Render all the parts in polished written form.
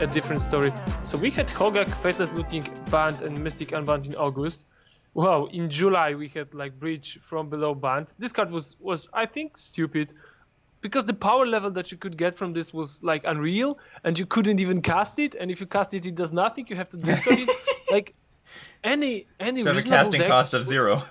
a different story. So we had Hogak, Faithless Looting banned and Mystic unbanned in August. Wow, in July we had like Breach from below banned. This card was I think stupid, because the power level that you could get from this was like unreal, and you couldn't even cast it. And if you cast it, it does nothing. You have to discard it. Like any Have a reasonable casting deck, cost of 0.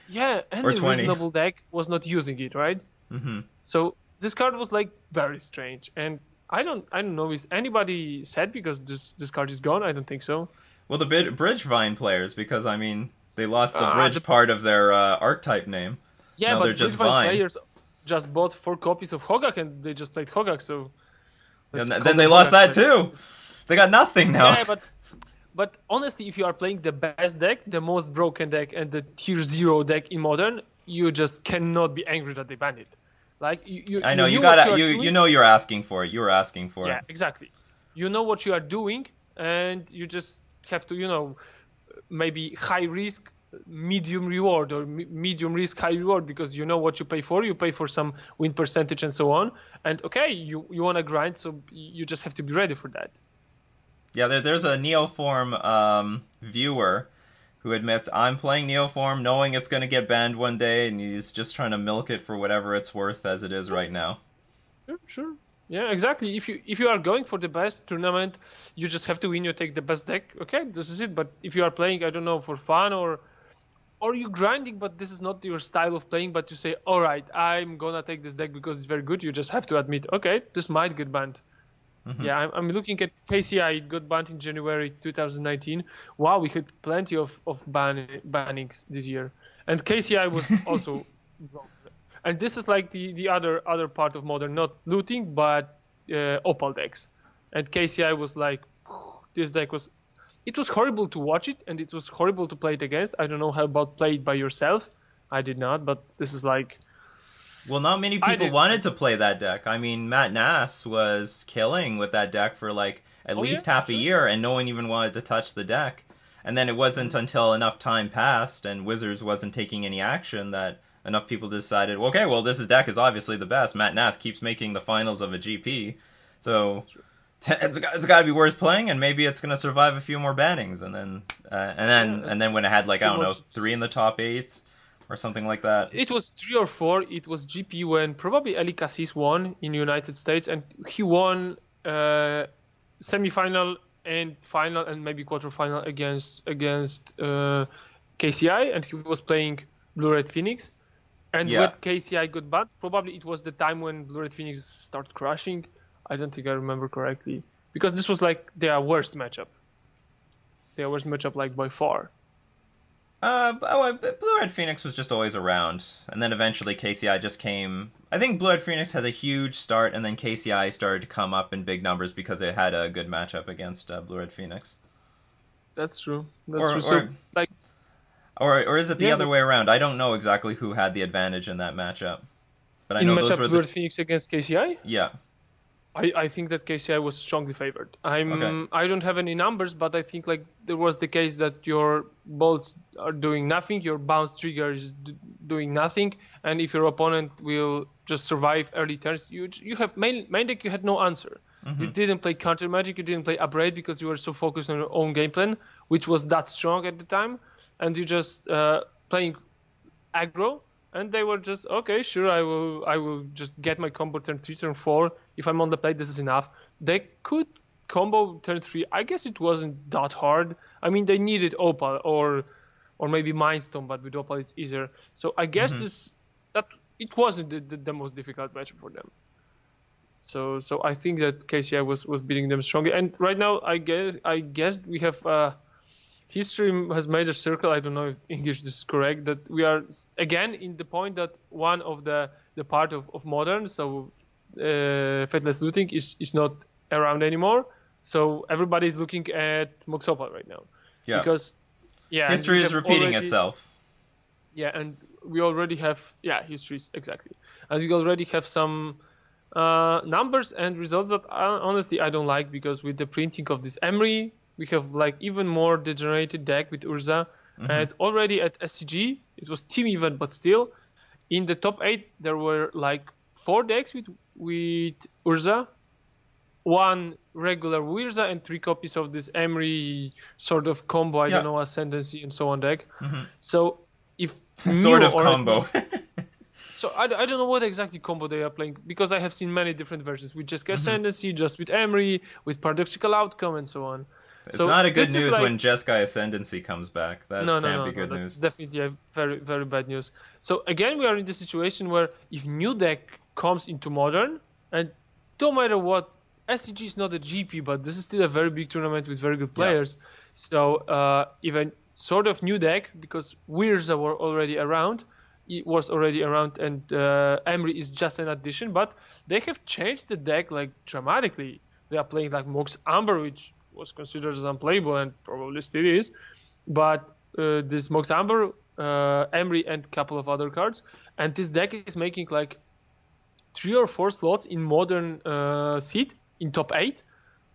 yeah, Or any 20. reasonable deck was not using it, right? Mm-hmm. So this card was like very strange, and I don't know, is anybody sad because this card is gone? I don't think so. Well, the Bridge Vine players, because I mean they lost the bridge part of their archetype name. Yeah, now but they're just Bridgevine Vine. players just bought 4 copies of Hogak and they just played Hogak, so. And then they lost that too. They got nothing now. Yeah, but honestly, if you are playing the best deck, the most broken deck, and the tier 0 deck in Modern, you just cannot be angry that they banned it. Like I know you you know you're asking for it. You were asking for it. Yeah, exactly. You know what you are doing, and you just have to, maybe high risk, medium reward, or medium risk, high reward, because you know what you pay for. You pay for some win percentage and so on. And okay, you want to grind, so you just have to be ready for that. Yeah, there's a Neoform viewer who admits, I'm playing Neoform knowing it's going to get banned one day, and he's just trying to milk it for whatever it's worth as it is right now. Sure. Yeah, exactly. If you are going for the best tournament, you just have to win. You take the best deck. Okay, this is it. But if you are playing, I don't know, for fun or you grinding, but this is not your style of playing, but you say, all right, I'm gonna take this deck because it's very good. You just have to admit, okay, this might get banned. Mm-hmm. Yeah, I'm looking at KCI. It got banned in January 2019. Wow, we had plenty of bannings this year, and KCI was also. And this is like the other part of Modern, not looting, but Opal decks. And KCI was like, this deck was, it was horrible to watch it, and it was horrible to play it against. I don't know how about play it by yourself. I did not, but this is like. Well, not many people wanted to play that deck. I mean, Matt Nass was killing with that deck for like at least half a year, and no one even wanted to touch the deck. And then it wasn't until enough time passed and Wizards wasn't taking any action that enough people decided, okay, well, this deck is obviously the best. Matt Nass keeps making the finals of a GP, so it's got to be worth playing, and maybe it's going to survive a few more bannings. And then when it had like, I don't know, 3 in the top 8 or something like that. It was 3 or 4. It was GP when probably Eli Cassis won in the United States, and he won semi-final and final and maybe quarterfinal against KCI, and he was playing Blue-Red Phoenix. And when KCI got banned, probably it was the time when Blue-Red Phoenix started crashing. I don't think I remember correctly, because this was like their worst matchup. Their worst matchup, like by far. Blue-Red Phoenix was just always around, and then eventually KCI just came. I think Blue-Red Phoenix had a huge start, and then KCI started to come up in big numbers because it had a good matchup against Blue-Red Phoenix. That's true. That's true. So, like, or is it the other way around? I don't know exactly who had the advantage in that matchup, but I know those were Blue-Red Phoenix against KCI. Yeah. I think that KCI was strongly favored. I don't have any numbers, but I think like there was the case that your bolts are doing nothing, your bounce trigger is doing nothing, and if your opponent will just survive early turns, you have main deck. You had no answer. Mm-hmm. You didn't play counter magic. You didn't play upgrade because you were so focused on your own game plan, which was that strong at the time, and you just playing aggro. And they were just, okay, sure, I will just get my combo turn 3, turn 4. If I'm on the play, this is enough. They could combo turn 3. I guess it wasn't that hard. I mean, they needed Opal or maybe Mindstone, but with Opal it's easier. So I guess that it wasn't the most difficult matchup for them. So I think that KCI was beating them strongly. And right now, I guess we have... history has made a circle. I don't know if English this is correct. That we are again in the point that one of the part of Modern, so Faithless Looting is not around anymore. So everybody is looking at Mox Opal right now. Yeah. Because history is repeating itself. Yeah, and we already have histories exactly, and we already have some numbers and results that honestly I don't like, because with the printing of this Emery, we have like even more degenerated deck with Urza. And already at SCG, it was team event, but still, in the top 8 there were like 4 decks with Urza, one regular Wirza and 3 copies of this Emery sort of combo, I don't know, Ascendancy and so on deck. So if sort of combo. So I don't know what exactly combo they are playing, because I have seen many different versions with just Ascendancy, just with Emery, with Paradoxical Outcome and so on. It's so not a good news when Jeskai Ascendancy comes back. That can't be good news. That's definitely a very, very bad news. So again, we are in this situation where if new deck comes into Modern, and no matter what, SCG is not a GP, but this is still a very big tournament with very good players. Yeah. So even sort of new deck, because Wirza were already around, it was already around, and Emery is just an addition, but they have changed the deck like dramatically. They are playing like Mox Amber, which was considered as unplayable and probably still is, but this Mox Amber, Emery, and a couple of other cards, and this deck is making like 3 or 4 slots in Modern seed in top 8.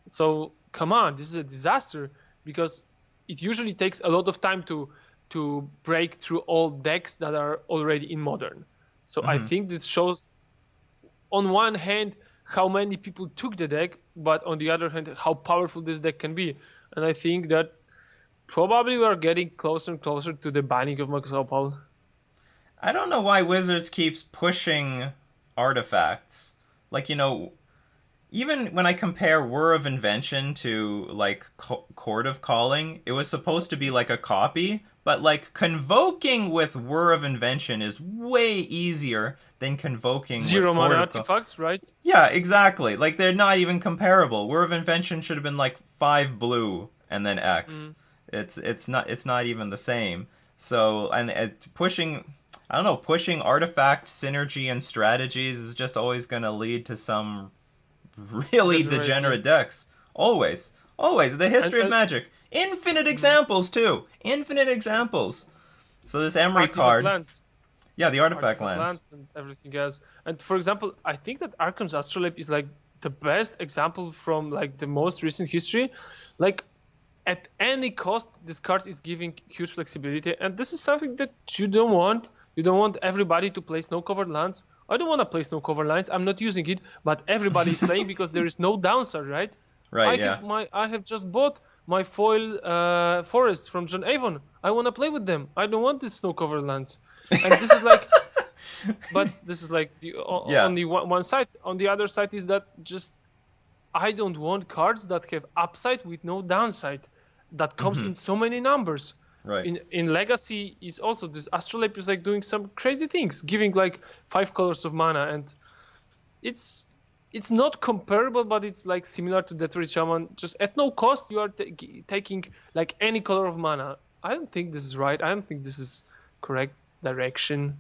So come on, this is a disaster, because it usually takes a lot of time to break through all decks that are already in Modern. So I think this shows, on one hand, how many people took the deck, but on the other hand, how powerful this deck can be. And I think that probably we are getting closer and closer to the banning of Max Opal. I don't know why Wizards keeps pushing artifacts. Like, you know, even when I compare Whir of Invention to, like, Court of Calling, it was supposed to be like a copy, but, like, convoking with Whir of Invention is way easier than convoking with Court of Calling. 0 mana artifacts, right? Yeah, exactly. Like, they're not even comparable. Whir of Invention should have been, like, 5 blue and then X. It's not even the same. So, and pushing artifact synergy and strategies is just always going to lead to some really degenerate decks. Always. The history of Magic. Infinite examples, too. Infinite examples. So this Emery card... Lands. Yeah, the artifact lands. And everything else. And for example, I think that Archon's Astrolabe is like the best example from like the most recent history. Like, at any cost, this card is giving huge flexibility. And this is something that you don't want. You don't want everybody to play snow-covered lands. I don't want to play snow-covered lands. I'm not using it, but everybody is playing because there is no downside, right? Right, I have just bought my foil forest from John Avon. I want to play with them. I don't want these snow-covered lands. And this is like, but this is like on the one side. On the other side is that just I don't want cards that have upside with no downside, that comes in so many numbers. Right. In Legacy is also this Astrolabe is like doing some crazy things, giving like 5 colors of mana, and it's not comparable, but it's like similar to Deathray Shaman. Just at no cost, you are taking like any color of mana. I don't think this is right. I don't think this is correct direction.